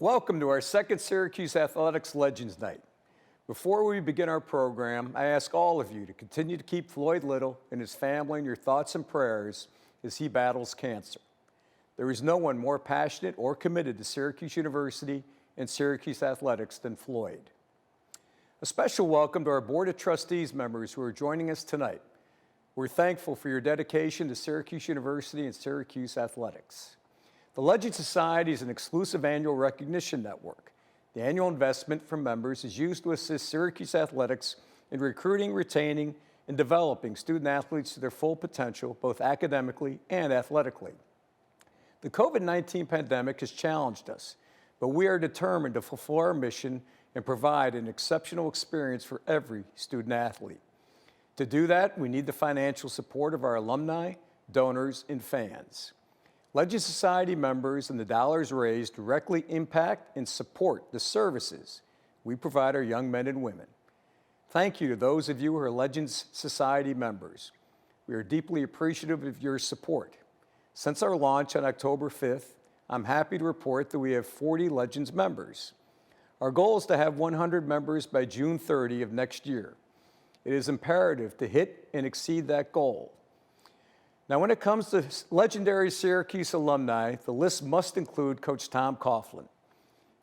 Welcome to our second Syracuse Athletics Legends Night. Before we begin our program, I ask all of you to continue to keep Floyd Little and his family in your thoughts and prayers as he battles cancer. There is no one more passionate or committed to Syracuse University and Syracuse Athletics than Floyd. A special welcome to our Board of Trustees members who are joining us tonight. We're thankful for your dedication to Syracuse University and Syracuse Athletics. The Legend Society is an exclusive annual recognition network. The annual investment from members is used to assist Syracuse Athletics in recruiting, retaining, and developing student athletes to their full potential, both academically and athletically. The COVID-19 pandemic has challenged us, but we are determined to fulfill our mission and provide an exceptional experience for every student athlete. To do that, we need the financial support of our alumni, donors, and fans. Legend Society members and the dollars raised directly impact and support the services we provide our young men and women. Thank you to those of you who are Legends Society members. We are deeply appreciative of your support. Since our launch on October 5th, I'm happy to report that we have 40 Legends members. Our goal is to have 100 members by June 30 of next year. It is imperative to hit and exceed that goal. Now, when it comes to legendary Syracuse alumni, the list must include Coach Tom Coughlin.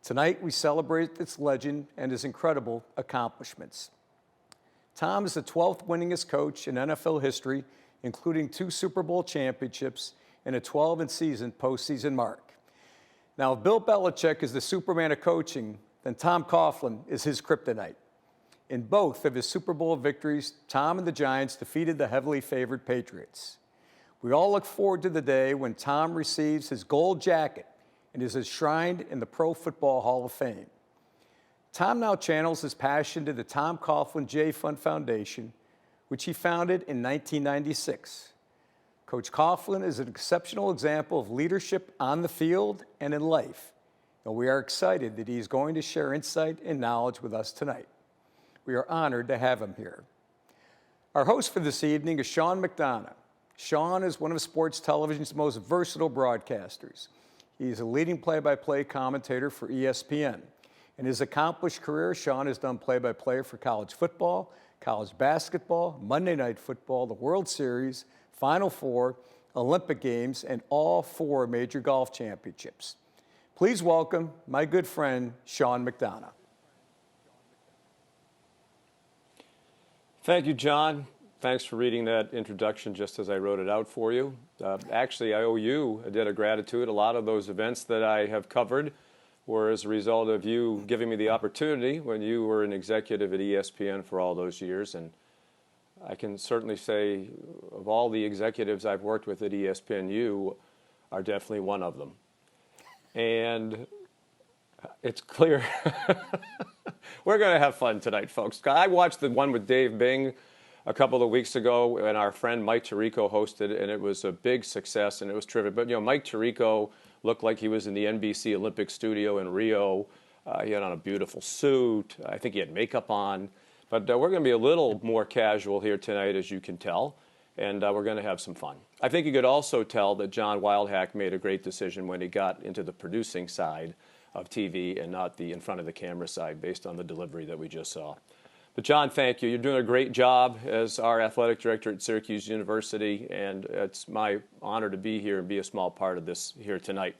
Tonight, we celebrate this legend and his incredible accomplishments. Tom is the 12th winningest coach in NFL history, including 2 Super Bowl championships and a 12-season postseason mark. Now, if Bill Belichick is the Superman of coaching, then Tom Coughlin is his kryptonite. In both of his Super Bowl victories, Tom and the Giants defeated the heavily favored Patriots. We all look forward to the day when Tom receives his gold jacket and is enshrined in the Pro Football Hall of Fame. Tom now channels his passion to the Tom Coughlin J Fund Foundation, which he founded in 1996. Coach Coughlin is an exceptional example of leadership on the field and in life, and we are excited that he is going to share insight and knowledge with us tonight. We are honored to have him here. Our host for this evening is Sean McDonough. Sean is one of sports television's most versatile broadcasters. He is a leading play-by-play commentator for ESPN. In his accomplished career, Sean has done play-by-play for college football, college basketball, Monday Night Football, the World Series, Final Four, Olympic Games, and all 4 major golf championships. Please welcome my good friend, Sean McDonough. Thank you, John. Thanks for reading that introduction just as I wrote it out for you. Actually, I owe you a debt of gratitude. A lot of those events that I have covered were as a result of you giving me the opportunity when you were an executive at ESPN for all those years. And I can certainly say of all the executives I've worked with at ESPN, you are definitely one of them. And it's clear we're going to have fun tonight, folks. I watched the one with Dave Bing a couple of weeks ago, and our friend Mike Tirico hosted, and it was a big success, and it was terrific. But, you know, Mike Tirico looked like he was in the NBC Olympic studio in Rio. He had on a beautiful suit. I think he had makeup on. But we're going to be a little more casual here tonight, as you can tell, and we're going to have some fun. I think you could also tell that John Wildhack made a great decision when he got into the producing side of TV and not the in front of the camera side, based on the delivery that we just saw. But John, thank you. You're doing a great job as our athletic director at Syracuse University, and it's my honor to be here and be a small part of this here tonight.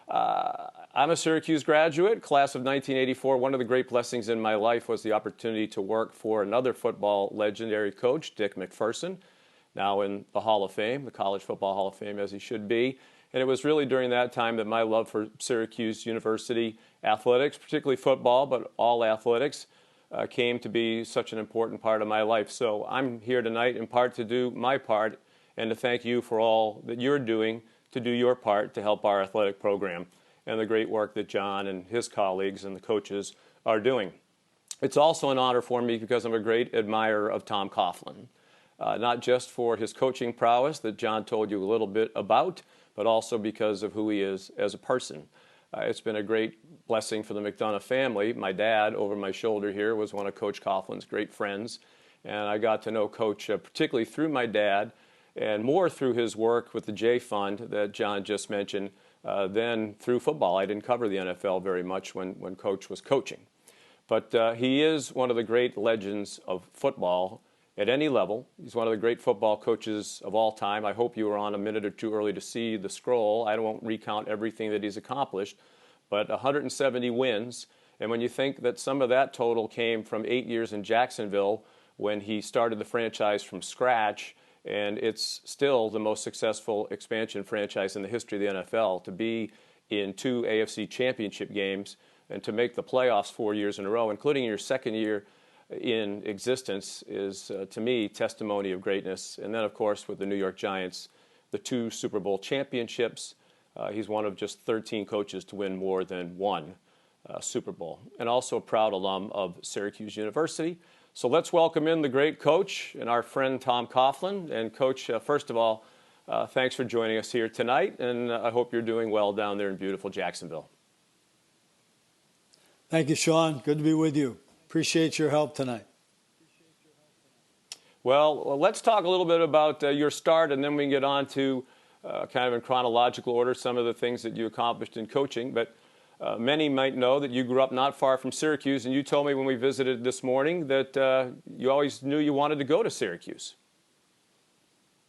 I'm a Syracuse graduate, class of 1984. One of the great blessings in my life was the opportunity to work for another football legendary coach, Dick McPherson, now in the Hall of Fame, the College Football Hall of Fame, as he should be. And it was really during that time that my love for Syracuse University athletics, particularly football, but all athletics, came to be such an important part of my life. So I'm here tonight in part to do my part and to thank you for all that you're doing to do your part to help our athletic program and the great work that John and his colleagues and the coaches are doing. It's also an honor for me because I'm a great admirer of Tom Coughlin, not just for his coaching prowess that John told you a little bit about, but also because of who he is as a person. It's been a great blessing for the McDonough family. My dad, over my shoulder here, was one of Coach Coughlin's great friends, and I got to know Coach particularly through my dad and more through his work with the J Fund that John just mentioned then through football. I didn't cover the NFL very much when Coach was coaching. But he is one of the great legends of football at any level. He's one of the great football coaches of all time. I hope you were on a minute or two early to see the scroll. I won't recount everything that he's accomplished, but 170 wins. And when you think that some of that total came from 8 years in Jacksonville when he started the franchise from scratch, and it's still the most successful expansion franchise in the history of the NFL, to be in 2 AFC championship games and to make the playoffs 4 years in a row, including your second year in existence, is, to me, testimony of greatness. And then, of course, with the New York Giants, the 2 Super Bowl championships. He's one of just 13 coaches to win more than 1 Super Bowl, and also a proud alum of Syracuse University. So let's welcome in the great coach and our friend Tom Coughlin. And Coach, first of all, thanks for joining us here tonight, and I hope you're doing well down there in beautiful Jacksonville. Thank you, Sean. Good to be with you. Appreciate your help tonight. Well, let's talk a little bit about your start, and then we can get on to kind of in chronological order some of the things that you accomplished in coaching. But many might know that you grew up not far from Syracuse, and you told me when we visited this morning that you always knew you wanted to go to Syracuse.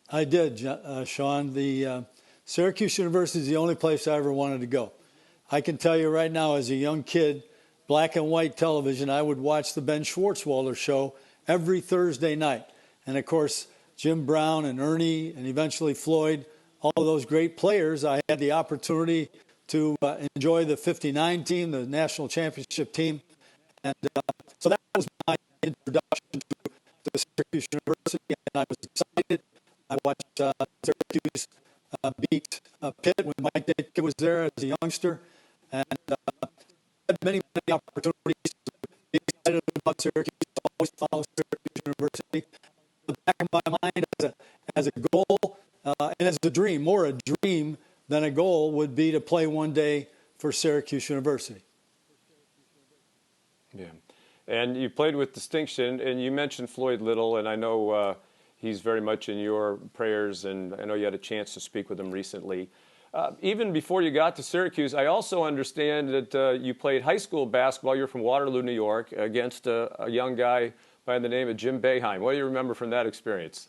I did, Sean. The Syracuse University is the only place I ever wanted to go. I can tell you right now, as a young kid, black and white television, I would watch the Ben Schwartzwalder show every Thursday night. And, of course, Jim Brown and Ernie and eventually Floyd, all of those great players, I had the opportunity to enjoy the 59 team, the national championship team. And so that was my introduction to Syracuse University, and I was excited. I watched Syracuse beat Pitt when Mike Ditka was there as a youngster, and had many opportunities to be excited about Syracuse, always follow Syracuse University. The back of my mind as a goal and as a dream, more a dream than a goal, would be to play one day for Syracuse University. Yeah, and you played with distinction, and you mentioned Floyd Little, and I know he's very much in your prayers, and I know you had a chance to speak with him recently. Even before you got to Syracuse, I also understand that you played high school basketball. You're from Waterloo, New York, against a young guy by the name of Jim Boeheim. What do you remember from that experience?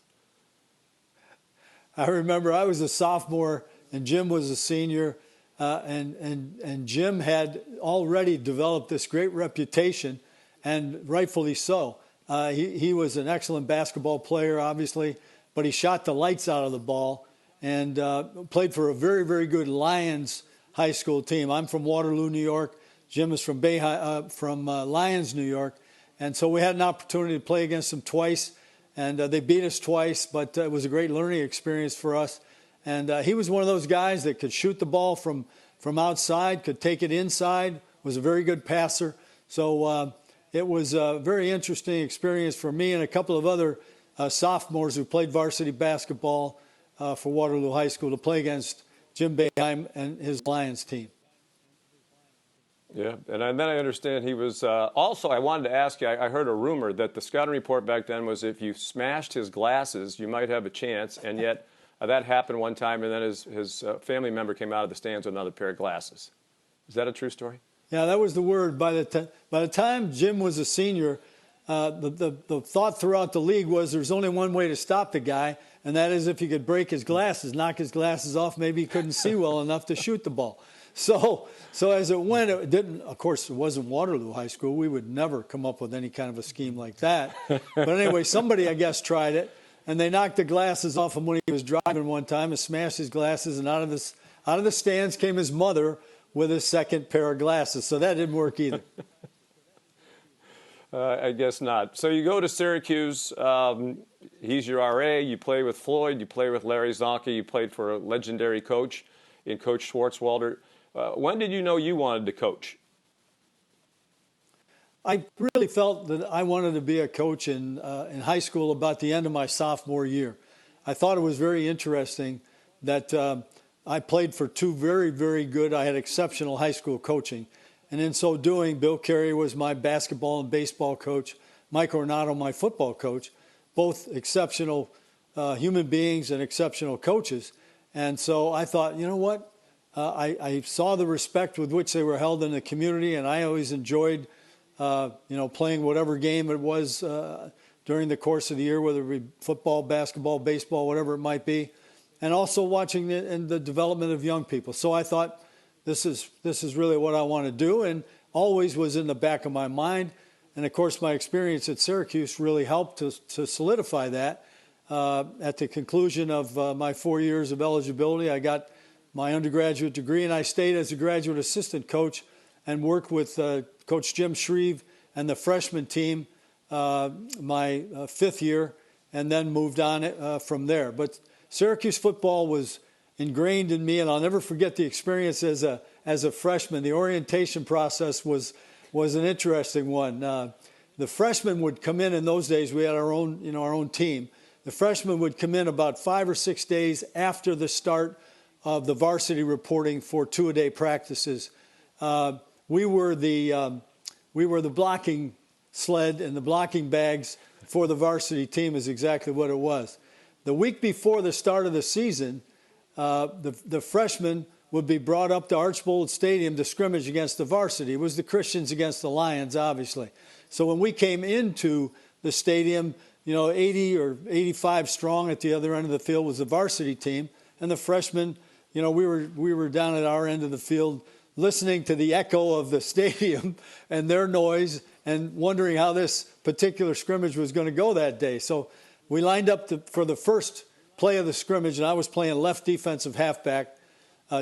I remember I was a sophomore and Jim was a senior, and Jim had already developed this great reputation, and rightfully so. He was an excellent basketball player, obviously, but he shot the lights out of the ball and played for a very, very good Lions high school team. I'm from Waterloo, New York. Jim is from Lions, New York. And so we had an opportunity to play against them twice, and they beat us twice, but it was a great learning experience for us. And he was one of those guys that could shoot the ball from outside, could take it inside, was a very good passer. So it was a very interesting experience for me and a couple of other sophomores who played varsity basketball for Waterloo High School to play against Jim Boeheim and his Lions team. Yeah, and then I understand he was also, I wanted to ask you, I heard a rumor that the scouting report back then was if you smashed his glasses, you might have a chance, and yet that happened one time, and then his family member came out of the stands with another pair of glasses. Is that a true story? Yeah, that was the word. By the time Jim was a senior, the thought throughout the league was there's only one way to stop the guy, and that is if he could break his glasses, knock his glasses off, maybe he couldn't see well enough to shoot the ball. So as it went, it didn't. Of course, it wasn't Waterloo High School. We would never come up with any kind of a scheme like that. But anyway, somebody, I guess, tried it, and they knocked the glasses off him when he was driving one time and smashed his glasses, and out of the stands came his mother with his second pair of glasses. So that didn't work either. I guess not. So you go to Syracuse. He's your RA. You play with Floyd. You play with Larry Zonka. You played for a legendary coach in Coach Schwartzwalder. When did you know you wanted to coach? I really felt that I wanted to be a coach in high school about the end of my sophomore year. I thought it was very interesting that I played for two very, very good, I had exceptional high school coaching. And in so doing, Bill Carey was my basketball and baseball coach, Mike Ornato my football coach, both exceptional human beings and exceptional coaches. And so I thought, you know what? I saw the respect with which they were held in the community, and I always enjoyed, playing whatever game it was during the course of the year, whether it be football, basketball, baseball, whatever it might be, and also watching the development of young people. So I thought, this is really what I want to do, and always was in the back of my mind. And of course, my experience at Syracuse really helped to solidify that. At the conclusion of my 4 years of eligibility, I got my undergraduate degree, and I stayed as a graduate assistant coach and worked with Coach Jim Shreve and the freshman team my fifth year, and then moved on from there. But Syracuse football was ingrained in me, and I'll never forget the experience as a freshman. The orientation process was an interesting one. The freshmen would come in those days. We had our own team. The freshmen would come in about 5 or 6 days after the start of the varsity reporting for two-a-day practices. We were the blocking sled, and the blocking bags for the varsity team is exactly what it was. The week before the start of the season, the freshmen would be brought up to Archbold Stadium to scrimmage against the varsity. It was the Christians against the Lions, obviously. So when we came into the stadium, 80 or 85 strong at the other end of the field was the varsity team, and the freshmen, we were down at our end of the field listening to the echo of the stadium and their noise and wondering how this particular scrimmage was going to go that day. So we lined up for the first play of the scrimmage, and I was playing left defensive halfback.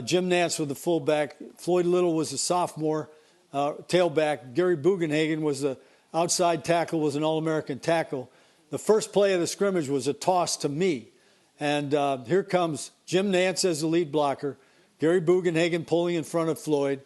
Jim Nance was the fullback. Floyd Little was a sophomore tailback. Gary Bugenhagen was the outside tackle, was an All-American tackle. The first play of the scrimmage was a toss to me. And here comes Jim Nance as the lead blocker, Gary Bugenhagen pulling in front of Floyd.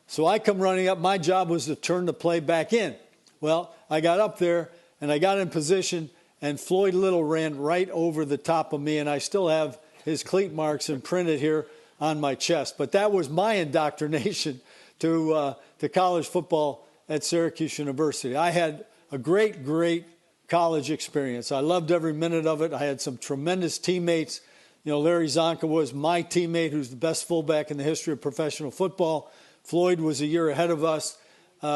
So I come running up. My job was to turn the play back in. Well, I got up there, and I got in position, and Floyd Little ran right over the top of me, and I still have his cleat marks imprinted here on my chest. But that was my indoctrination to college football at Syracuse University. I had a great college experience. I loved every minute of it. I had some tremendous teammates. Larry Zonka was my teammate, who's the best fullback in the history of professional football. Floyd was a year ahead of us.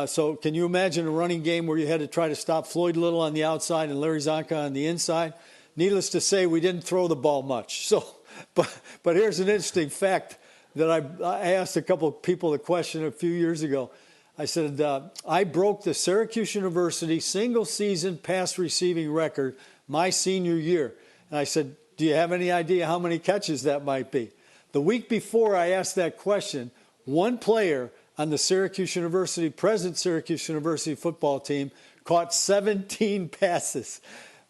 So can you imagine a running game where you had to try to stop Floyd Little on the outside and Larry Zonka on the inside? Needless to say, we didn't throw the ball much. So, but here's an interesting fact that I asked a couple of people the question a few years ago. I said, I broke the Syracuse University single-season pass receiving record my senior year. And I said, do you have any idea how many catches that might be? The week before I asked that question, one player on the present Syracuse University football team caught 17 passes.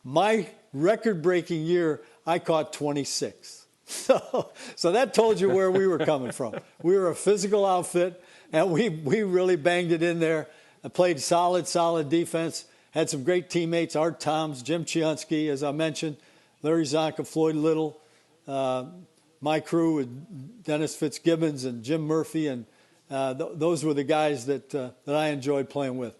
My record-breaking year, I caught 26. So that told you where we were coming from. We were a physical outfit, and we really banged it in there. I played solid defense, had some great teammates, Art Toms, Jim Chiunsky, as I mentioned, Larry Zonka, Floyd Little, my crew with Dennis Fitzgibbons and Jim Murphy, and those were the guys that I enjoyed playing with.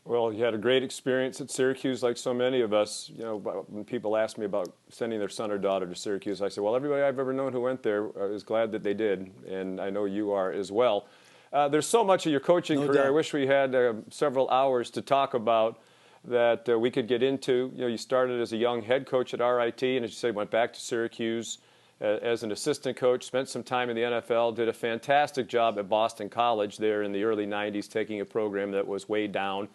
Well, you had a great experience at Syracuse, like so many of us. When people ask me about sending their son or daughter to Syracuse, I say, well, everybody I've ever known who went there is glad that they did, and I know you are as well. There's so much of your coaching career. doubt. I wish we had several hours to talk about that we could get into. You started as a young head coach at RIT, and as you said, went back to Syracuse as an assistant coach, spent some time in the NFL, did a fantastic job at Boston College there in the early 90s, taking a program that was way down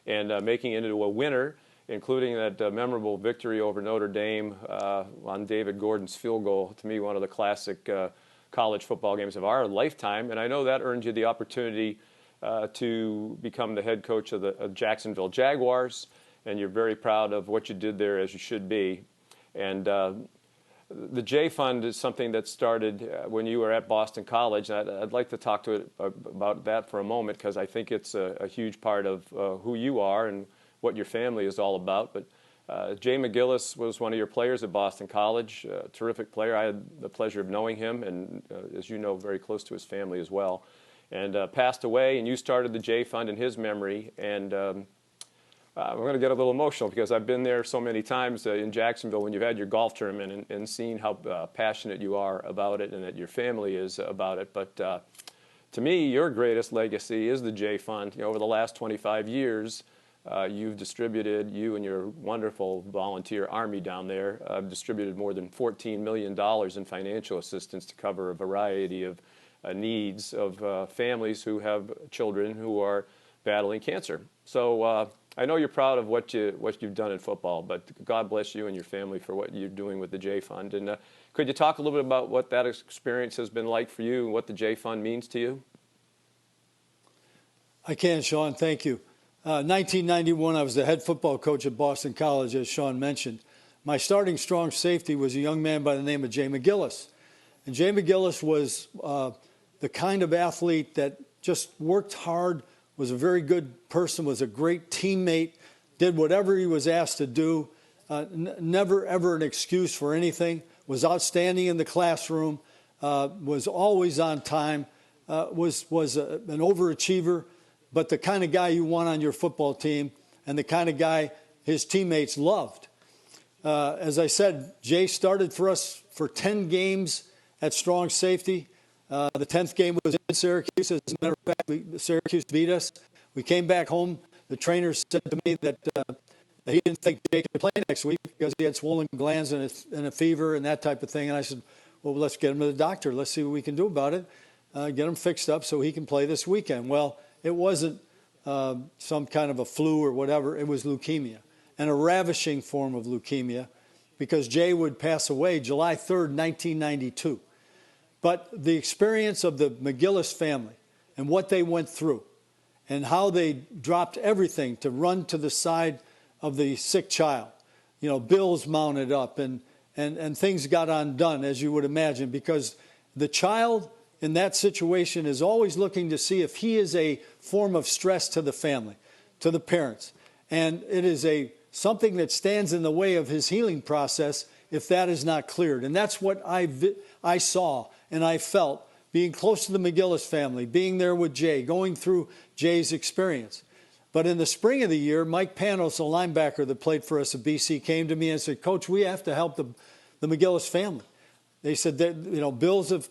and making it into a winner, including that memorable victory over Notre Dame on David Gordon's field goal. To me, one of the classic college football games of our lifetime. And I know that earned you the opportunity to become the head coach of Jacksonville Jaguars, and you're very proud of what you did there, as you should be. And the J Fund is something that started when you were at Boston College. And I'd like to talk about that for a moment, because I think it's a huge part of who you are and what your family is all about. But Jay McGillis was one of your players at Boston College, a terrific player. I had the pleasure of knowing him, and as you know, very close to his family as well. And passed away, and you started the J Fund in his memory. And I'm going to get a little emotional because I've been there so many times in Jacksonville when you've had your golf tournament and seen how passionate you are about it and that your family is about it. But to me, your greatest legacy is the J Fund. You know, over the last 25 years, you've distributed, you and your wonderful volunteer army down there, distributed more than $14 million in financial assistance to cover a variety of needs of families who have children who are battling cancer. So I know you're proud of what you've done in football, but God bless you and your family for what you're doing with the J Fund. And could you talk a little bit about what that experience has been like for you and what the J Fund means to you? I can, Sean. Thank you. 1991, I was the head football coach at Boston College, as Sean mentioned. My starting strong safety was a young man by the name of Jay McGillis. And Jay McGillis was the kind of athlete that just worked hard, was a very good person, was a great teammate, did whatever he was asked to do, never ever an excuse for anything, was outstanding in the classroom, was always on time, was an overachiever, but the kind of guy you want on your football team and the kind of guy his teammates loved. As I said, Jay started for us for 10 games at strong safety. The 10th game was in Syracuse. As a matter of fact, Syracuse beat us. We came back home. The trainer said to me that he didn't think Jay could play next week because he had swollen glands and a fever and that type of thing. And I said, well, let's get him to the doctor. Let's see what we can do about it. Get him fixed up so he can play this weekend. Well, it wasn't some kind of a flu or whatever. It was leukemia, and a ravishing form of leukemia, because Jay would pass away July 3rd, 1992. But the experience of the McGillis family and what they went through and how they dropped everything to run to the side of the sick child. You know, bills mounted up and things got undone, as you would imagine, because the child in that situation is always looking to see if he is a form of stress to the family, to the parents. And it is something that stands in the way of his healing process if that is not cleared. And that's what I saw and I felt being close to the McGillis family, being there with Jay, going through Jay's experience. But in the spring of the year, Mike Panos, a linebacker that played for us at BC, came to me and said, Coach, we have to help the McGillis family. They said that, you know, bills have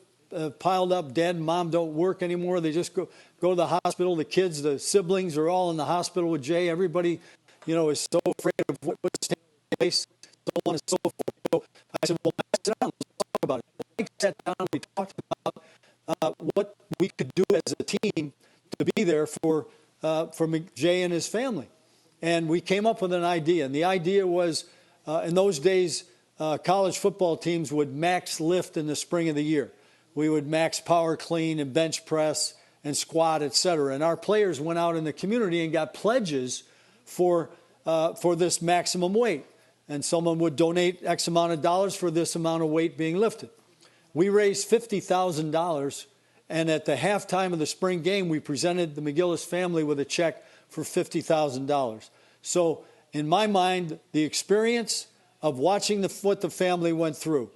piled up. Dad and mom don't work anymore. They just go to the hospital. The kids, the siblings are all in the hospital with Jay. Everybody, you know, is so afraid of what's taking place, so on and so forth. So I said, well, let's sit down. Let's talk about it. Mike sat down. We talked about what we could do as a team to be there for Jay and his family. And we came up with an idea. And the idea was, in those days, college football teams would max lift in the spring of the year. We would max power clean and bench press and squat, et cetera. And our players went out in the community and got pledges for this maximum weight. And someone would donate X amount of dollars for this amount of weight being lifted. We raised $50,000, and at the halftime of the spring game, we presented the McGillis family with a check for $50,000. So in my mind, the experience of watching what the family went through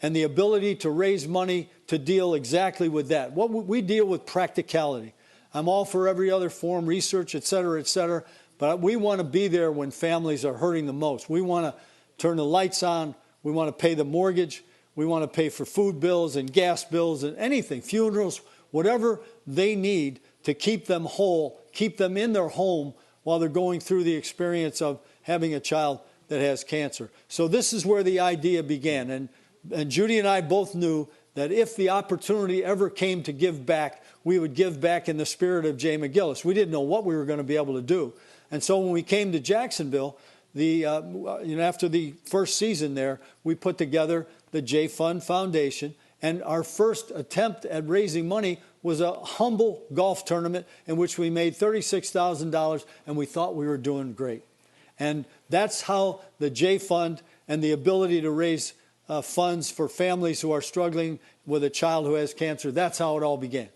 and the ability to raise money to deal exactly with that. What we deal with practicality. I'm all for every other form, research, et cetera, but we want to be there when families are hurting the most. We want to turn the lights on. We want to pay the mortgage. We want to pay for food bills and gas bills and anything, funerals, whatever they need to keep them whole, keep them in their home while they're going through the experience of having a child that has cancer. So this is where the idea began. And Judy and I both knew that if the opportunity ever came to give back, we would give back in the spirit of Jay McGillis. We didn't know what we were going to be able to do. And so when we came to Jacksonville, after the first season there, we put together the J Fund Foundation, and our first attempt at raising money was a humble golf tournament in which we made $36,000, and we thought we were doing great. And that's how the J Fund and the ability to raise funds for families who are struggling with a child who has cancer, that's how it all began.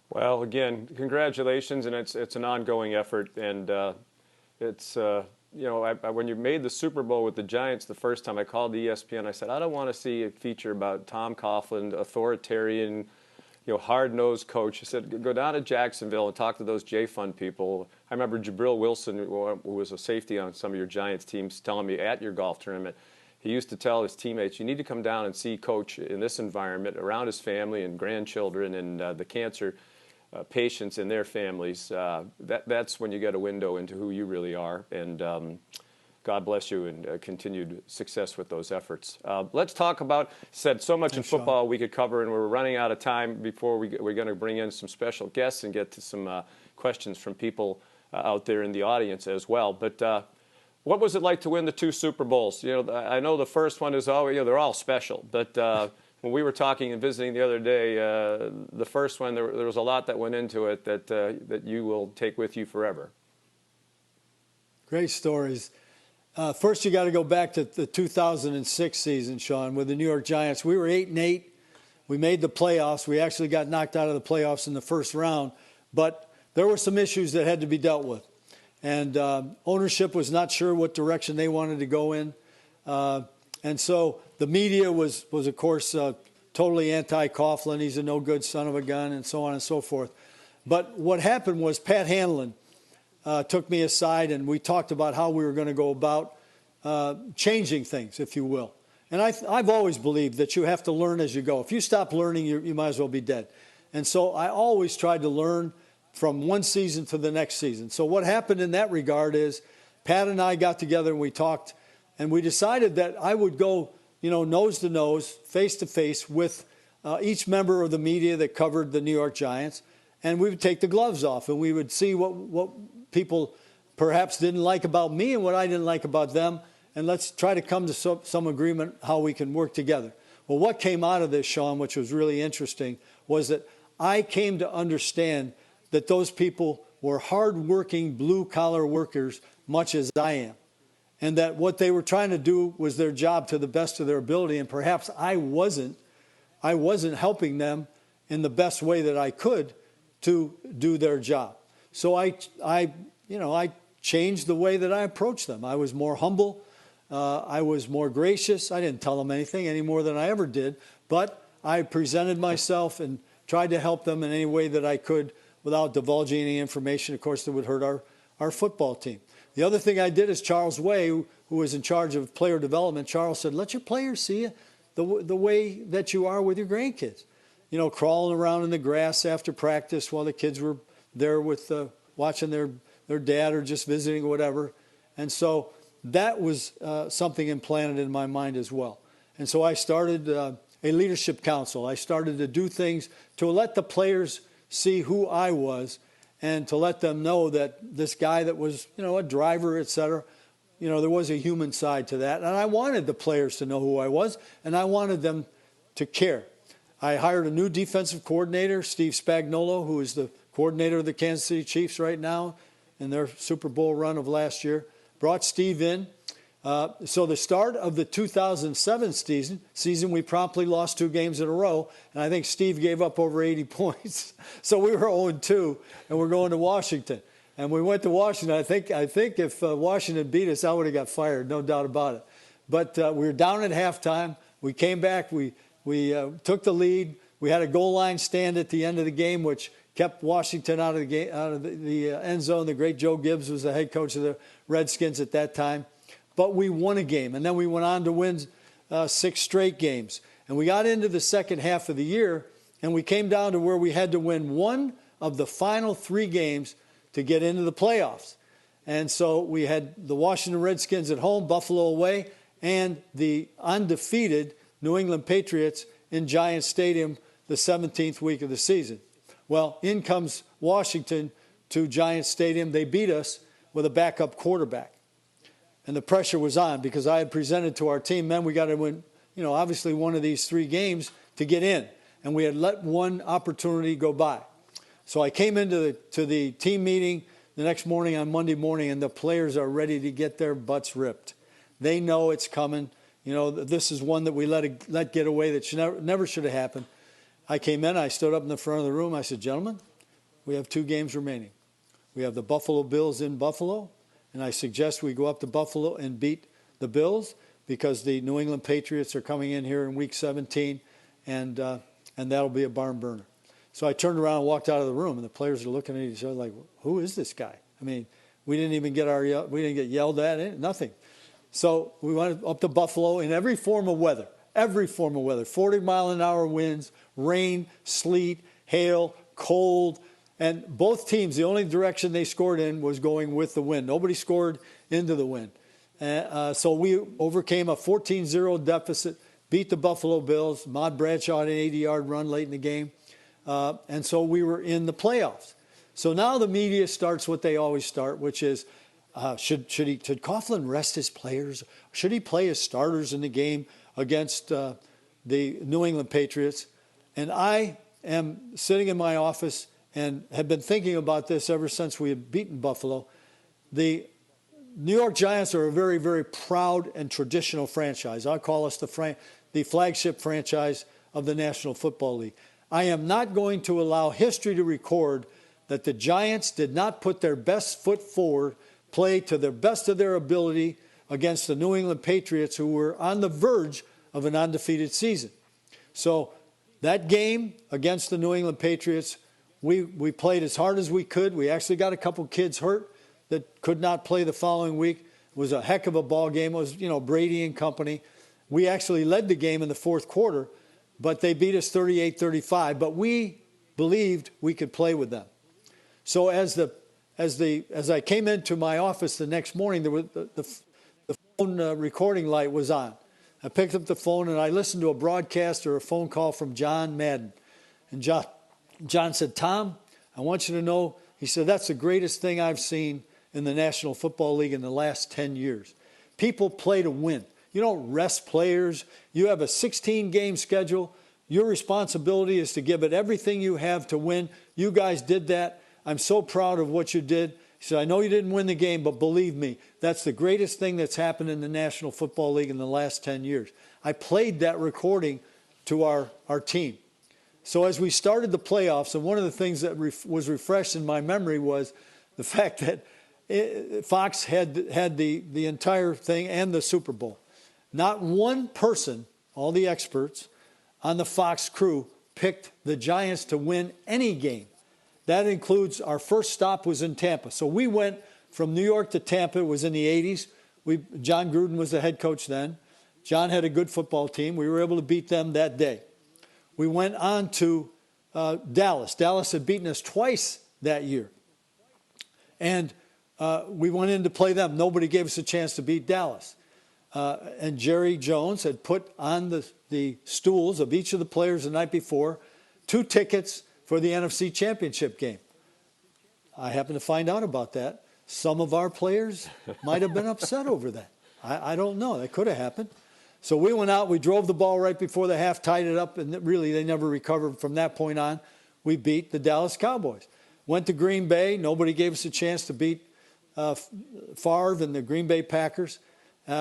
Well, again, congratulations, and it's an ongoing effort, and when you made the Super Bowl with the Giants the first time, I called the ESPN. I said, I don't want to see a feature about Tom Coughlin, authoritarian, hard-nosed coach. He said, go down to Jacksonville and talk to those J-Fund people. I remember Jabril Wilson, who was a safety on some of your Giants teams, telling me at your golf tournament, he used to tell his teammates, you need to come down and see Coach in this environment around his family and grandchildren and the cancer patients and their families. That's when you get a window into who you really are. And God bless you and continued success with those efforts. Let's talk about, said so much in football we could cover, and we're running out of time before we're going to bring in some special guests and get to some questions from people out there in the audience as well. But what was it like to win the 2 Super Bowls? I know the first one is always, they're all special, but when we were talking and visiting the other day, the first one, there was a lot that went into it that you will take with you forever. Great stories. First, you got to go back to the 2006 season, Sean, with the New York Giants. We were 8-8. We made the playoffs. We actually got knocked out of the playoffs in the first round, but there were some issues that had to be dealt with. And ownership was not sure what direction they wanted to go in. And so the media was of course, totally anti-Coughlin. He's a no-good son of a gun, and so on and so forth. But what happened was Pat Hanlon took me aside, and we talked about how we were going to go about changing things, if you will. And I've always believed that you have to learn as you go. If you stop learning, you might as well be dead. And so I always tried to learn from one season to the next season. So what happened in that regard is Pat and I got together and we talked, and we decided that I would go, nose to nose, face to face with each member of the media that covered the New York Giants, and we would take the gloves off and we would see what people perhaps didn't like about me and what I didn't like about them, and let's try to come to some agreement how we can work together. Well, what came out of this, Sean, which was really interesting, was that I came to understand that those people were hardworking blue-collar workers much as I am, and that what they were trying to do was their job to the best of their ability, and perhaps I wasn't helping them in the best way that I could to do their job. So I changed the way that I approached them. I was more humble. I was more gracious. I didn't tell them anything any more than I ever did, but I presented myself and tried to help them in any way that I could without divulging any information, of course, that would hurt our football team. The other thing I did is Charles Way, who was in charge of player development, Charles said, let your players see you the way that you are with your grandkids. Crawling around in the grass after practice while the kids were there with watching their dad or just visiting or whatever. And so that was something implanted in my mind as well. And so I started a leadership council. I started to do things to let the players see who I was and to let them know that this guy that was, a driver, et cetera, there was a human side to that. And I wanted the players to know who I was, and I wanted them to care. I hired a new defensive coordinator, Steve Spagnuolo, who is the coordinator of the Kansas City Chiefs right now in their Super Bowl run of last year. Brought Steve in. So the start of the 2007 season, we promptly lost 2 games in a row, and I think Steve gave up over 80 points. So we were 0-2, and we're going to Washington. And we went to Washington. I think if Washington beat us, I would have got fired, no doubt about it. But we were down at halftime. We came back. We took the lead. We had a goal line stand at the end of the game, which kept Washington out of the end zone. The great Joe Gibbs was the head coach of the Redskins at that time. But we won a game, and then we went on to win 6 straight games. And we got into the second half of the year, and we came down to where we had to win 1 of the final 3 games to get into the playoffs. And so we had the Washington Redskins at home, Buffalo away, and the undefeated New England Patriots in Giants Stadium the 17th week of the season. Well, in comes Washington to Giants Stadium. They beat us with a backup quarterback. And the pressure was on because I had presented to our team, man, we got to win, obviously one of these 3 games to get in. And we had let one opportunity go by. So I came into the team meeting the next morning on Monday morning, and the players are ready to get their butts ripped. They know it's coming. This is one that we let get away that never should have happened. I came in, I stood up in the front of the room. I said, gentlemen, we have 2 games remaining. We have the Buffalo Bills in Buffalo, and I suggest we go up to Buffalo and beat the Bills because the New England Patriots are coming in here in Week 17, and that'll be a barn burner. So I turned around and walked out of the room, and the players are looking at each other like, "Who is this guy?" I mean, we didn't even get we didn't get yelled at, nothing. So we went up to Buffalo in every form of weather, 40-mile-an-hour winds, rain, sleet, hail, cold, and both teams, the only direction they scored in was going with the wind. Nobody scored into the wind. So we overcame a 14-0 deficit, beat the Buffalo Bills. Maude Bradshaw had an 80-yard run late in the game. And so we were in the playoffs. So now the media starts what they always start, which is, should Coughlin rest his players? Should he play his starters in the game against the New England Patriots? And I am sitting in my office and have been thinking about this ever since we had beaten Buffalo. The New York Giants are a very, very proud and traditional franchise. I call us the flagship franchise of the National Football League. I am not going to allow history to record that the Giants did not put their best foot forward, play to the best of their ability against the New England Patriots, who were on the verge of an undefeated season. So that game against the New England Patriots, we played as hard as we could. We actually got a couple kids hurt that could not play the following week. It was a heck of a ball game. It was, Brady and company. We actually led the game in the fourth quarter, but they beat us 38-35. But we believed we could play with them. So as I came into my office the next morning, the phone recording light was on. I picked up the phone and I listened to a broadcast or a phone call from John Madden. And John said, "Tom, I want you to know," he said, "that's the greatest thing I've seen in the National Football League in the last 10 years. People play to win. You don't rest players. You have a 16-game schedule. Your responsibility is to give it everything you have to win. You guys did that. I'm so proud of what you did." He said, "I know you didn't win the game, but believe me, that's the greatest thing that's happened in the National Football League in the last 10 years. I played that recording to our team. So as we started the playoffs, and one of the things that was refreshed in my memory was the fact that Fox had the entire thing and the Super Bowl. Not one person, all the experts on the Fox crew, picked the Giants to win any game. That includes our first stop was in Tampa. So we went from New York to Tampa. It was in the 80s. John Gruden was the head coach then. John had a good football team. We were able to beat them that day. We went on to Dallas. Dallas had beaten us twice that year. And we went in to play them. Nobody gave us a chance to beat Dallas. And Jerry Jones had put on the stools of each of the players the night before 2 tickets for the NFC Championship game. I happened to find out about that. Some of our players might have been upset over that. I don't know. That could have happened. So we went out. We drove the ball right before the half, tied it up, and really they never recovered from that point on. We beat the Dallas Cowboys. Went to Green Bay. Nobody gave us a chance to beat Favre and the Green Bay Packers.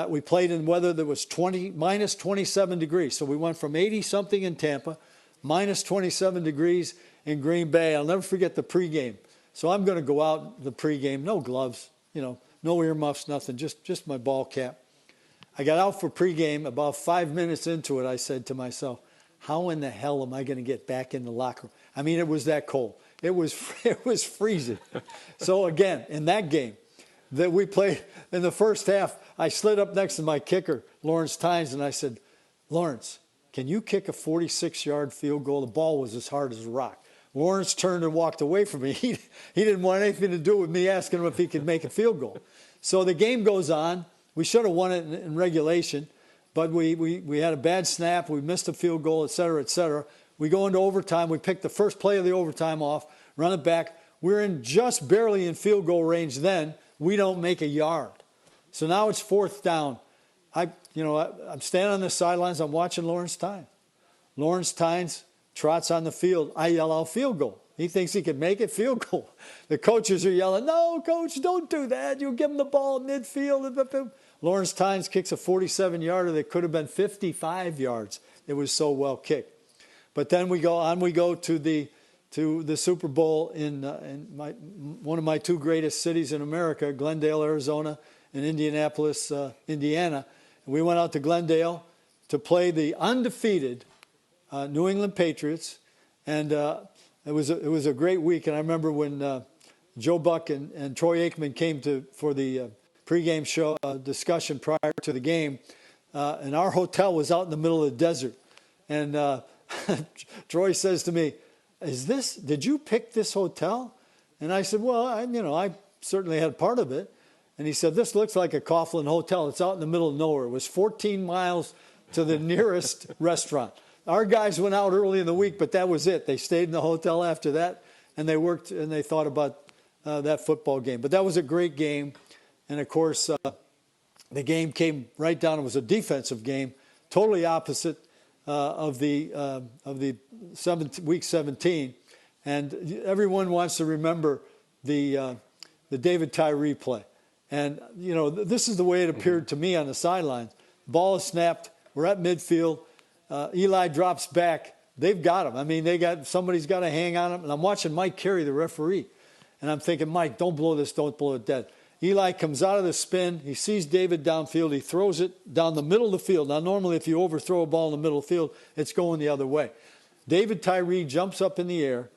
We played in weather that was minus 27 degrees. So we went from 80-something in Tampa, minus 27 degrees in Green Bay. I'll never forget the pregame. So I'm going to go out the pregame, no gloves, no earmuffs, nothing, just my ball cap. I got out for pregame. About 5 minutes into it, I said to myself, how in the hell am I going to get back in the locker room? I mean, it was that cold. It was freezing. So again, in that game that we played in the first half, I slid up next to my kicker, Lawrence Tynes, and I said, "Lawrence, can you kick a 46-yard field goal?" The ball was as hard as a rock. Lawrence turned and walked away from me. He didn't want anything to do with me asking him if he could make a field goal. So the game goes on. We should have won it in regulation, but we had a bad snap. We missed a field goal, et cetera, et cetera. We go into overtime. We pick the first play of the overtime off, run it back. We're in just barely in field goal range then. We don't make a yard. So now it's 4th down. I'm standing on the sidelines. I'm watching Lawrence Tynes. Lawrence Tynes trots on the field. I yell out, "Field goal." He thinks he can make it, field goal. The coaches are yelling, "No, coach, don't do that. You give him the ball at midfield." Lawrence Tynes kicks a 47-yarder that could have been 55 yards. It was so well kicked. But then we go to the Super Bowl in one of my 2 greatest cities in America, Glendale, Arizona, and Indianapolis, Indiana. And we went out to Glendale to play the undefeated New England Patriots. And it was a great week. And I remember when Joe Buck and Troy Aikman came for the pregame show discussion prior to the game, and our hotel was out in the middle of the desert. And Troy says to me, did you pick this hotel? And I said, well, I certainly had part of it. And he said, this looks like a Coughlin hotel. It's out in the middle of nowhere. It was 14 miles to the nearest restaurant. Our guys went out early in the week, but that was it. They stayed in the hotel after that, and they worked and they thought about that football game. But that was a great game. And, of course, the game came right down. It was a defensive game, totally opposite of the week 17. And everyone wants to remember the David Tyree play. And, this is the way it appeared to me on the sideline. Ball is snapped. We're at midfield. Eli drops back. They've got him. I mean, somebody's got to hang on him. And I'm watching Mike Carey, the referee. And I'm thinking, Mike, don't blow it dead. Eli comes out of the spin. He sees David downfield. He throws it down the middle of the field. Now, normally, if you overthrow a ball in the middle of the field, it's going the other way. David Tyree jumps up in the air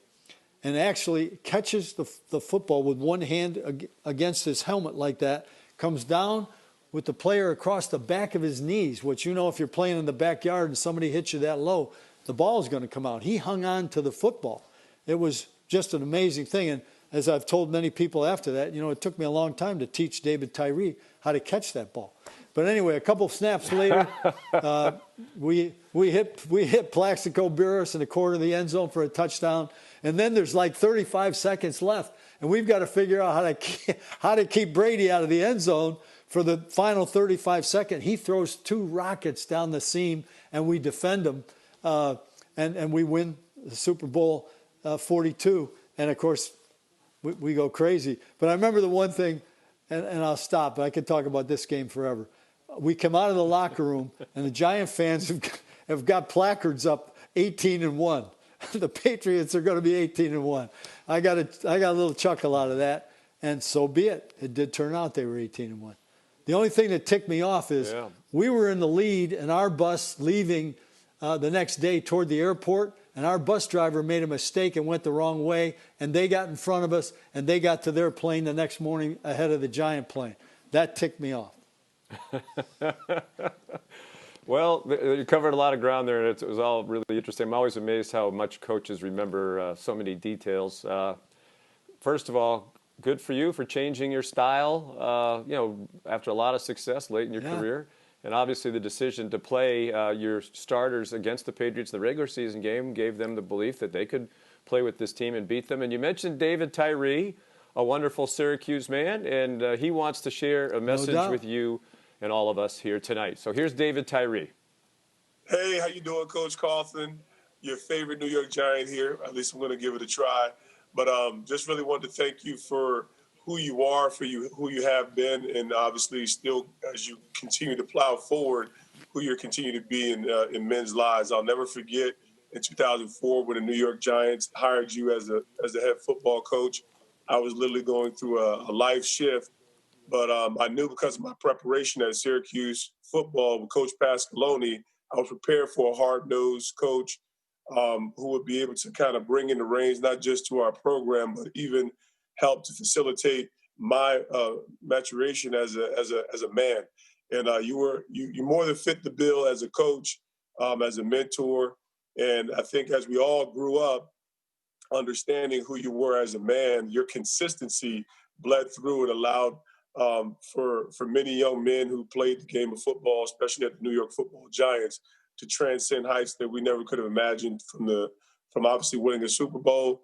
and actually catches the football with one hand against his helmet like that, comes down with the player across the back of his knees, which, if you're playing in the backyard and somebody hits you that low, the ball is going to come out. He hung on to the football. It was just an amazing thing. And as I've told many people after that, it took me a long time to teach David Tyree how to catch that ball. But anyway, a couple snaps later, we hit Plaxico Burris in the corner of the end zone for a touchdown. And then there's like 35 seconds left. And we've got to figure out how to keep Brady out of the end zone for the final 35 seconds. He throws two rockets down the seam, and we defend him. And we win the Super Bowl 42. And, of course, we go crazy. But I remember the one thing, and I'll stop, but I could talk about this game forever. We come out of the locker room, and the Giant fans have got placards up 18-1. The Patriots are going to be 18-1. I got a little chuckle out of that, and so be it. It did turn out they were 18-1. The only thing that ticked me off is we were in the lead, and our bus leaving the next day toward the airport, and our bus driver made a mistake and went the wrong way, and they got in front of us, and they got to their plane the next morning ahead of the Giant plane. That ticked me off. Well, you covered a lot of ground there, and it was all really interesting. I'm always amazed how much coaches remember so many details. First of all, good for you for changing your style, after a lot of success late in your career. And obviously the decision to play your starters against the Patriots in the regular season game gave them the belief that they could play with this team and beat them. And you mentioned David Tyree, a wonderful Syracuse man, and he wants to share a message with you and all of us here tonight. So here's David Tyree. Hey, how you doing, Coach Coughlin? Your favorite New York Giant here. At least I'm going to give it a try. But just really wanted to thank you for who you are, who you have been, and obviously still, as you continue to plow forward, who you continue to be in men's lives. I'll never forget in 2004 when the New York Giants hired you as a head football coach. I was literally going through a life shift, but I knew because of my preparation at Syracuse football with Coach Pasqualoni, I was prepared for a hard-nosed coach who would be able to kind of bring in the reins, not just to our program, but even help to facilitate my maturation as a man. And you more than fit the bill as a coach, as a mentor. And I think as we all grew up, understanding who you were as a man, your consistency bled through and allowed for many young men who played the game of football, especially at the New York Football Giants, to transcend heights that we never could have imagined from obviously winning a Super Bowl.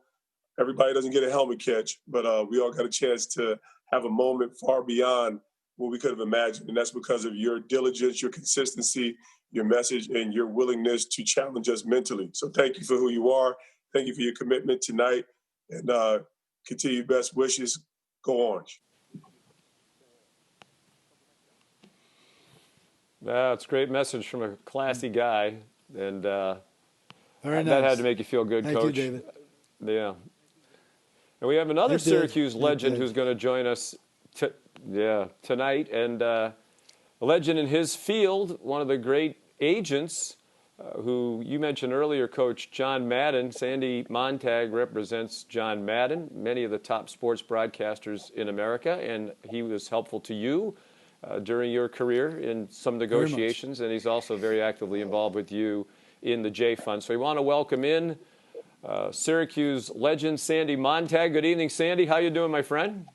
Everybody doesn't get a helmet catch, but we all got a chance to have a moment far beyond what we could have imagined. And that's because of your diligence, your consistency, your message, and your willingness to challenge us mentally. So thank you for who you are. Thank you for your commitment tonight, and continue best wishes. Go Orange. That's a great message from a classy guy, and Very nice. That had to make you feel good, Thank Coach. you, David. Yeah. And we have another Syracuse legend who's going to join us tonight, and a legend in his field, one of the great agents who you mentioned earlier, Coach John Madden. Sandy Montag represents John Madden, many of the top sports broadcasters in America, and he was helpful to you during your career in some negotiations, and he's also very actively involved with you in the J Fund. So we want to welcome in Syracuse legend Sandy Montag. Good evening, Sandy. How you doing, my friend?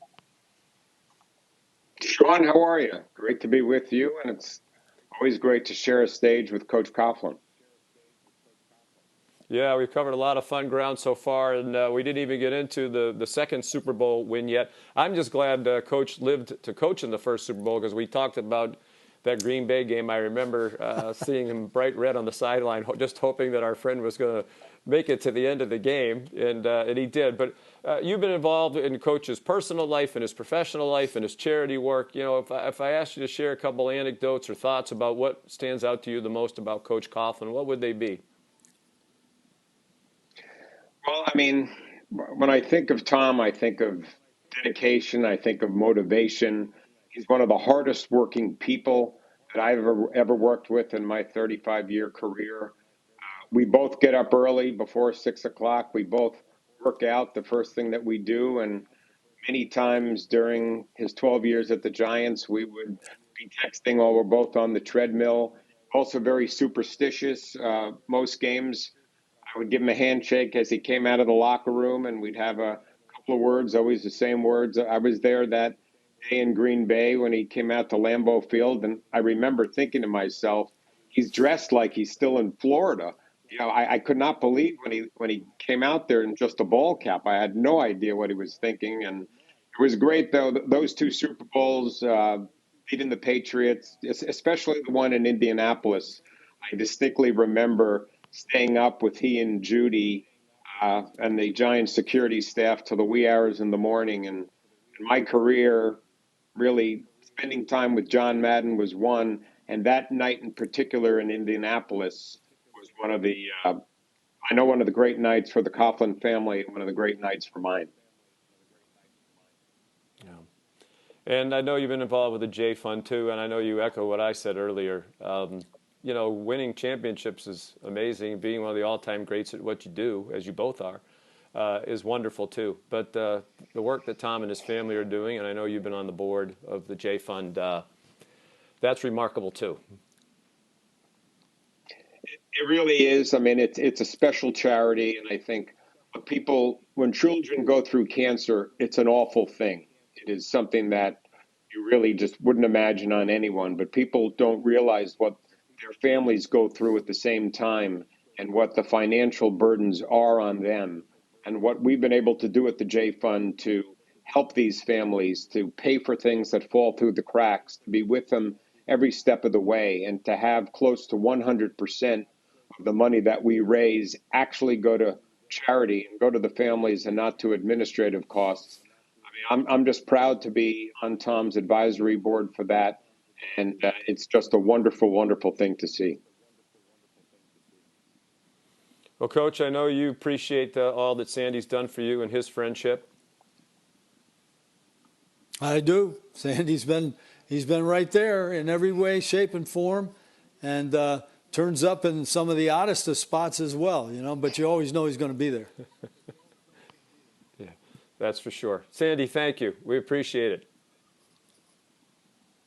Sean, how are you? Great to be with you, and it's always great to share a stage with Coach Coughlin. Yeah, we've covered a lot of fun ground so far, and we didn't even get into the second Super Bowl win yet. I'm just glad Coach lived to coach in the first Super Bowl, because we talked about that Green Bay game. I remember seeing him bright red on the sideline, just hoping that our friend was going to make it to the end of the game, and he did. But you've been involved in Coach's personal life and his professional life and his charity work. You know, if I asked you to share a couple anecdotes or thoughts about what stands out to you the most about Coach Coughlin, what would they be? Well, I mean, when I think of Tom, I think of dedication, I think of motivation. He's one of the hardest working people that I've ever worked with in my 35-year career. We both get up early before 6 o'clock. We both work out the first thing that we do. And many times during his 12 years at the Giants, we would be texting while we're both on the treadmill. Also very superstitious. Most games, I would give him a handshake as he came out of the locker room, and we'd have a couple of words, always the same words. I was there that day in Green Bay when he came out to Lambeau Field, and I remember thinking to myself, he's dressed like he's still in Florida. You know, I could not believe when he came out there in just a ball cap. I had no idea what he was thinking, and it was great though. Those two Super Bowls, beating the Patriots, especially the one in Indianapolis. I distinctly remember staying up with he and Judy and the Giants security staff till the wee hours in the morning. And in my career, really spending time with John Madden was one, and that night in particular in Indianapolis was one of the, I know, one of the great nights for the Coughlin family, one of the great nights for mine. Yeah. And I know you've been involved with the J Fund too, and I know you echo what I said earlier. You know, winning championships is amazing. Being one of the all-time greats at what you do, as you both are, is wonderful too. But the work that Tom and his family are doing, and I know you've been on the board of the J Fund, that's remarkable too. It really is. I mean, it's a special charity, and I think when children go through cancer, it's an awful thing. It is something that you really just wouldn't imagine on anyone, but people don't realize what their families go through at the same time and what the financial burdens are on them, and what we've been able to do at the J Fund to help these families, to pay for things that fall through the cracks, to be with them every step of the way, and to have close to 100% of the money that we raise actually go to charity and go to the families and not to administrative costs. I mean, I'm just proud to be on Tom's advisory board for that. And it's just a wonderful, wonderful thing to see. Well, Coach, I know you appreciate all that Sandy's done for you and his friendship. I do. Sandy's been right there in every way, shape, and form, and turns up in some of the oddest of spots as well. You know, but you always know he's going to be there. Yeah, that's for sure. Sandy, thank you. We appreciate it.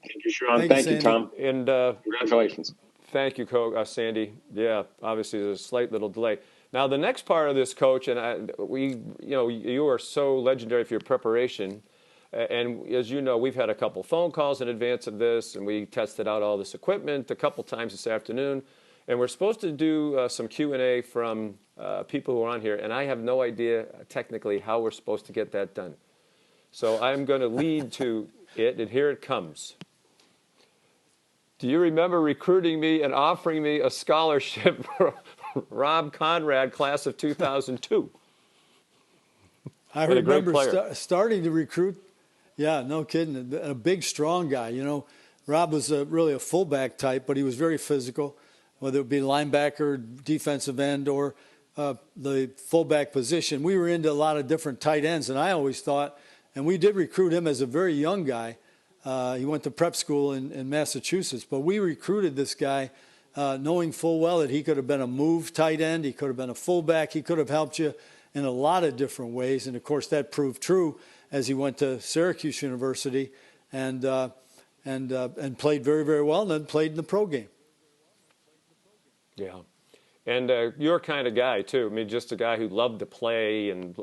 Thank you, Sean. Thank you, Tom. And congratulations. Thank you, Coach, Sandy. Yeah, obviously there's a slight little delay. Now the next part of this, Coach, and you are so legendary for your preparation. And as you know, we've had a couple phone calls in advance of this, and we tested out all this equipment a couple times this afternoon. And we're supposed to do some Q&A from people who are on here, and I have no idea technically how we're supposed to get that done. So I'm going to lead to it, and here it comes. Do you remember recruiting me and offering me a scholarship for Rob Conrad, class of 2002? I remember starting to recruit. Yeah, no kidding. A big, strong guy. You know, Rob was really a fullback type, but he was very physical, whether it be linebacker, defensive end, or the fullback position. We were into a lot of different tight ends, and I always thought, and we did recruit him as a very young guy. He went to prep school in Massachusetts, but we recruited this guy knowing full well that he could have been a move tight end, he could have been a fullback, he could have helped you in a lot of different ways. And, of course, that proved true as he went to Syracuse University and played very, very well, and then played in the pro game. Yeah. And you're kind of guy, too. I mean, just a guy who loved to play and,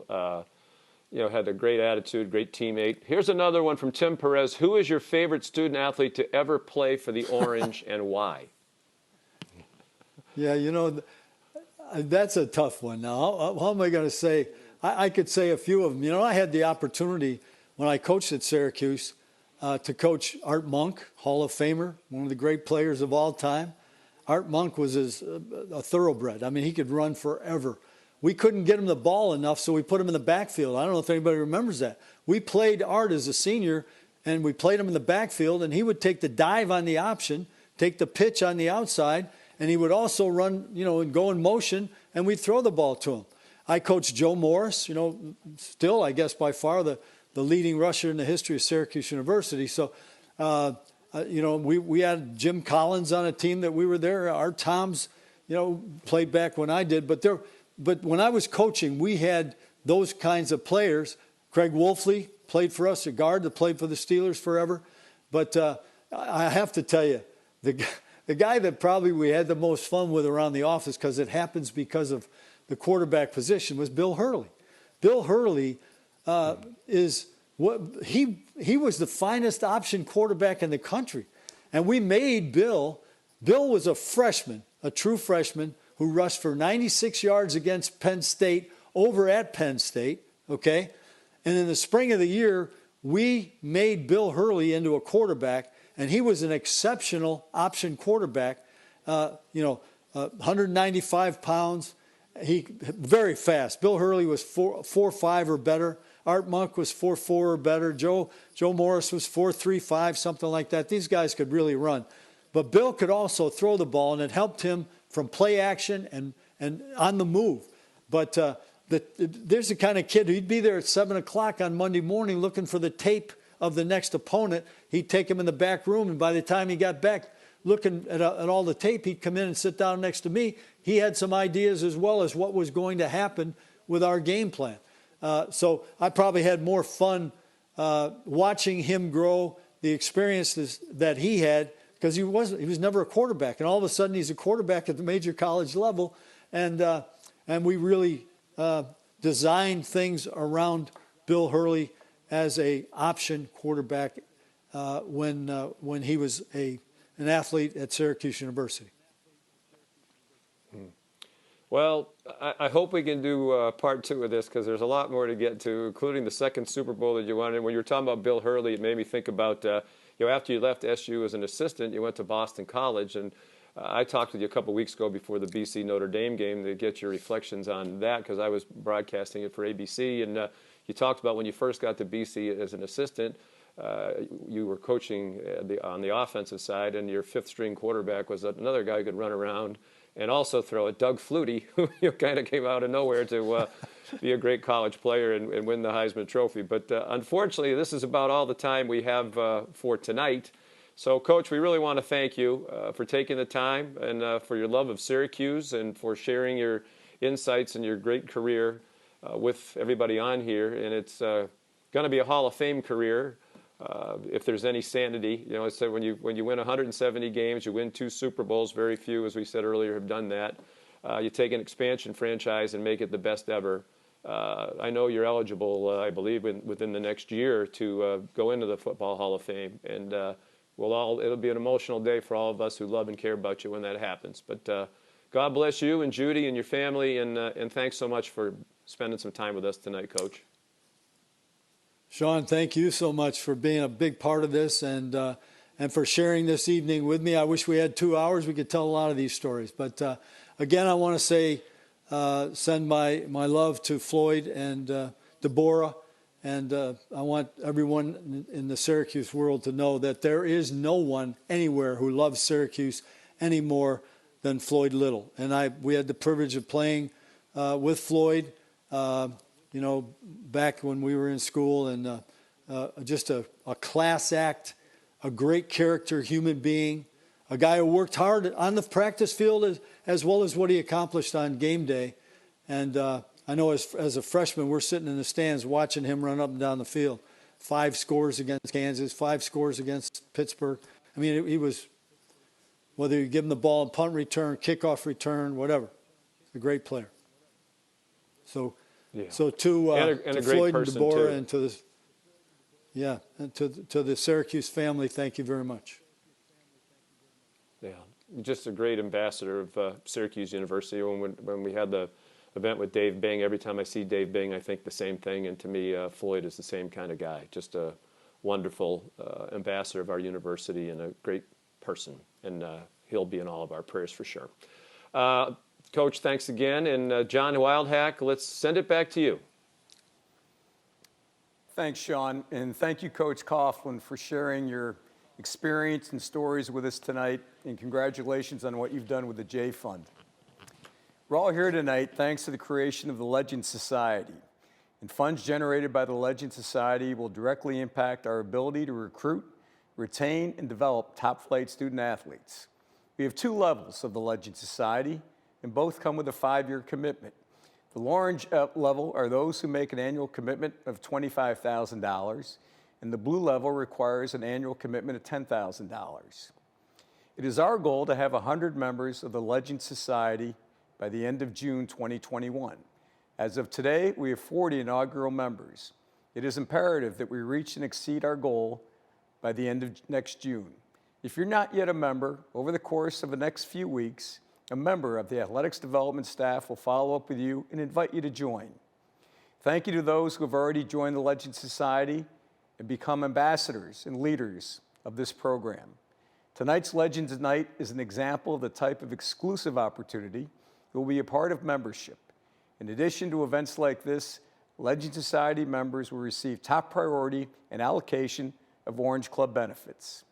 had a great attitude, great teammate. Here's another one from Tim Perez. Who is your favorite student athlete to ever play for the Orange and why? Yeah, that's a tough one. Now, how am I going to say? I could say a few of them. I had the opportunity when I coached at Syracuse to coach Art Monk, Hall of Famer, one of the great players of all time. Art Monk was a thoroughbred. I mean, he could run forever. We couldn't get him the ball enough, so we put him in the backfield. I don't know if anybody remembers that. We played Art as a senior, and we played him in the backfield, and he would take the dive on the option, take the pitch on the outside, and he would also run, and go in motion, and we'd throw the ball to him. I coached Joe Morris, still, I guess, by far the leading rusher in the history of Syracuse University. So, we had Jim Collins on a team that we were there. Our Toms, played back when I did. But when I was coaching, we had those kinds of players. Craig Wolfley played for us, a guard that played for the Steelers forever. But I have to tell you, the guy that probably we had the most fun with around the office, because it happens because of the quarterback position, was Bill Hurley. Bill Hurley is what he was the finest option quarterback in the country. And we made Bill was a freshman, a true freshman, who rushed for 96 yards against Penn State over at Penn State, okay? And in the spring of the year, we made Bill Hurley into a quarterback, and he was an exceptional option quarterback, 195 pounds. He very fast. Bill Hurley was 4.5 or better. Art Monk was 4.4 or better. Joe Morris was 4.35, something like that. These guys could really run. But Bill could also throw the ball, and it helped him from play action and on the move. But there's the kind of kid, he'd be there at 7 o'clock on Monday morning looking for the tape of the next opponent. He'd take him in the back room, and by the time he got back looking at all the tape, he'd come in and sit down next to me. He had some ideas as well as what was going to happen with our game plan. So I probably had more fun watching him grow, the experiences that he had, because he was never a quarterback, and all of a sudden he's a quarterback at the major college level, and we really designed things around Bill Hurley as a option quarterback when he was an athlete at Syracuse University. Well, I hope we can do part two of this, because there's a lot more to get to, including the second Super Bowl that you won. And when you were talking about Bill Hurley, it made me think about, after you left SU as an assistant, you went to Boston College. And I talked with you a couple weeks ago before the BC Notre Dame game to get your reflections on that, because I was broadcasting it for ABC. And you talked about when you first got to BC as an assistant, you were coaching on the offensive side, and your fifth-string quarterback was another guy who could run around and also throw it, Doug Flutie, who kind of came out of nowhere to be a great college player and win the Heisman Trophy. But unfortunately, this is about all the time we have for tonight. So, Coach, we really want to thank you for taking the time and for your love of Syracuse and for sharing your insights and your great career with everybody on here. And it's going to be a Hall of Fame career. If there's any sanity, I said when you win 170 games, you win 2 Super Bowls. Very few, as we said earlier, have done that. You take an expansion franchise and make it the best ever. I know you're eligible, I believe, within the next year to go into the Football Hall of Fame, and it'll be an emotional day for all of us who love and care about you when that happens. But God bless you and Judy and your family, and thanks so much for spending some time with us tonight, Coach. Sean, thank you so much for being a big part of this and for sharing this evening with me. I wish we had 2 hours. We could tell a lot of these stories. But again, I want to say, send my love to Floyd and Deborah. And I want everyone in the Syracuse world to know that there is no one anywhere who loves Syracuse any more than Floyd Little. And we had the privilege of playing with Floyd, back when we were in school, and just a class act, a great character human being, a guy who worked hard on the practice field as well as what he accomplished on game day. And I know as a freshman, we're sitting in the stands watching him run up and down the field. 5 scores against Kansas, 5 scores against Pittsburgh. I mean, he was, whether you give him the ball in punt return, kickoff return, whatever, a great player. So, to a great Floyd and person, Deborah too. and to the Syracuse family, thank you very much. Yeah, just a great ambassador of Syracuse University. When we had the event with Dave Bing, every time I see Dave Bing, I think the same thing. And to me, Floyd is the same kind of guy, just a wonderful ambassador of our university and a great person. And he'll be in all of our prayers for sure. Coach, thanks again. And John Wildhack, let's send it back to you. Thanks, Sean, and thank you, Coach Coughlin, for sharing your experience and stories with us tonight, and congratulations on what you've done with the J Fund. We're all here tonight thanks to the creation of the Legends Society, and funds generated by the Legends Society will directly impact our ability to recruit, retain, and develop top-flight student athletes. We have 2 levels of the Legends Society, and both come with a 5-year commitment. The orange level are those who make an annual commitment of $25,000, and the blue level requires an annual commitment of $10,000. It is our goal to have 100 members of the Legends Society by the end of June 2021. As of today, we have 40 inaugural members. It is imperative that we reach and exceed our goal by the end of next June. If you're not yet a member, over the course of the next few weeks, a member of the athletics development staff will follow up with you and invite you to join. Thank you to those who have already joined the Legends Society and become ambassadors and leaders of this program. Tonight's Legends Night is an example of the type of exclusive opportunity that will be a part of membership. In addition to events like this, Legends Society members will receive top priority and allocation of Orange Club benefits.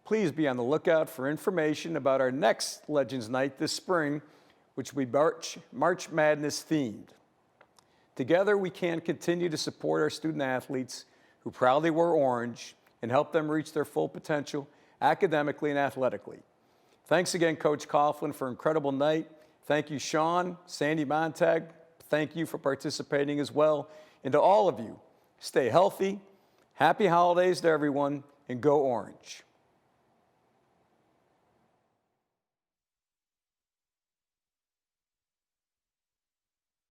Please be on the lookout for information about our next Legends Night this spring, which will be March Madness themed. Together, we can continue to support our student athletes who proudly wear orange and help them reach their full potential academically and athletically. Thanks again, Coach Coughlin, for an incredible night. Thank you, Sean, Sandy Montag. Thank you for participating as well. And to all of you, stay healthy, happy holidays to everyone, and go Orange.